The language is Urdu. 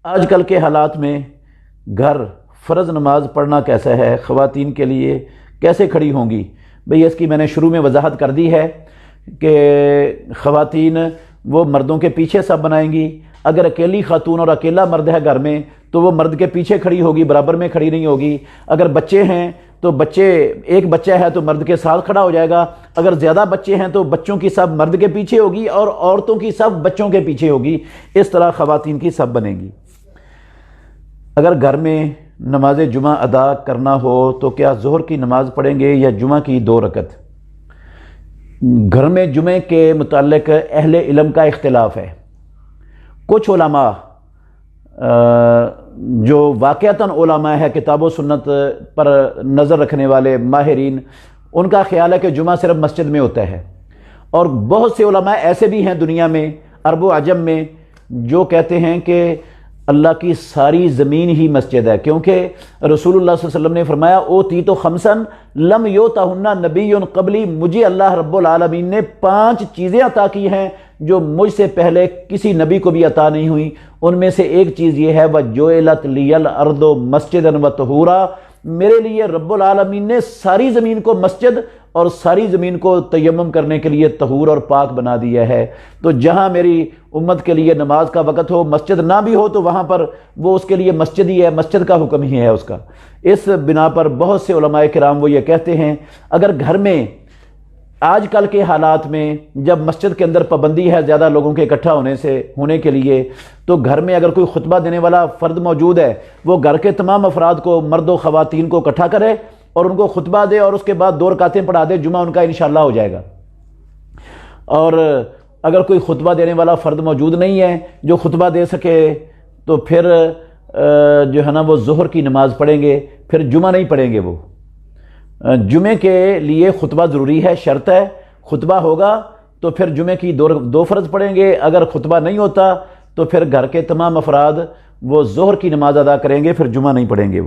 آج کل کے حالات میں گھر فرض نماز پڑھنا کیسا ہے، خواتین کے لیے کیسے کھڑی ہوں گی؟ بھئی اس کی میں نے شروع میں وضاحت کر دی ہے کہ خواتین وہ مردوں کے پیچھے سب بنائیں گی۔ اگر اکیلی خاتون اور اکیلا مرد ہے گھر میں تو وہ مرد کے پیچھے کھڑی ہوگی، برابر میں کھڑی نہیں ہوگی۔ اگر بچے ہیں تو ایک بچہ ہے تو مرد کے ساتھ کھڑا ہو جائے گا۔ اگر زیادہ بچے ہیں تو بچوں کی سب مرد کے پیچھے ہوگی اور عورتوں کی سب بچوں کے پیچھے ہوگی۔ اس طرح خواتین کی سب بنے گی۔ اگر گھر میں نماز جمعہ ادا کرنا ہو تو کیا ظہر کی نماز پڑھیں گے یا جمعہ کی 2 رکعت؟ گھر میں جمعے کے متعلق اہل علم کا اختلاف ہے۔ کچھ علماء جو واقعتاً علماء ہے، کتاب و سنت پر نظر رکھنے والے ماہرین، ان کا خیال ہے کہ جمعہ صرف مسجد میں ہوتا ہے، اور بہت سے علماء ایسے بھی ہیں دنیا میں، عرب و عجم میں، جو کہتے ہیں کہ اللہ کی ساری زمین ہی مسجد ہے، کیونکہ رسول اللہ صلی اللہ علیہ وسلم نے فرمایا اوتیت خمسن لم یؤتہن نبی قبلی، مجھے اللہ رب العالمین نے 5 چیزیں عطا کی ہیں جو مجھ سے پہلے کسی نبی کو بھی عطا نہیں ہوئی۔ ان میں سے ایک چیز یہ ہے وَجُعِلَتْ لِيَ الْأَرْضُ مَسْجِدًا وَطَہُورًا، میرے لیے رب العالمین نے ساری زمین کو مسجد اور ساری زمین کو تیمم کرنے کے لیے طہور اور پاک بنا دیا ہے۔ تو جہاں میری امت کے لیے نماز کا وقت ہو، مسجد نہ بھی ہو تو وہاں پر وہ اس کے لیے مسجد ہی ہے، مسجد کا حکم ہی ہے اس کا۔ اس بنا پر بہت سے علماء کرام وہ یہ کہتے ہیں اگر گھر میں آج کل کے حالات میں جب مسجد کے اندر پابندی ہے زیادہ لوگوں کے اکٹھا ہونے کے لیے، تو گھر میں اگر کوئی خطبہ دینے والا فرد موجود ہے، وہ گھر کے تمام افراد کو، مرد و خواتین کو اکٹھا کرے اور ان کو خطبہ دے اور اس کے بعد 2 رکعتیں پڑھا دے، جمعہ ان کا انشاءاللہ ہو جائے گا۔ اور اگر کوئی خطبہ دینے والا فرد موجود نہیں ہے جو خطبہ دے سکے تو پھر جو ہے نا وہ ظہر کی نماز پڑھیں گے، پھر جمعہ نہیں پڑھیں گے۔ وہ جمعے کے لیے خطبہ ضروری ہے، شرط ہے، خطبہ ہوگا تو پھر جمعے کی 2 فرض پڑھیں گے۔ اگر خطبہ نہیں ہوتا تو پھر گھر کے تمام افراد وہ ظہر کی نماز ادا کریں گے، پھر جمعہ نہیں پڑھیں گے۔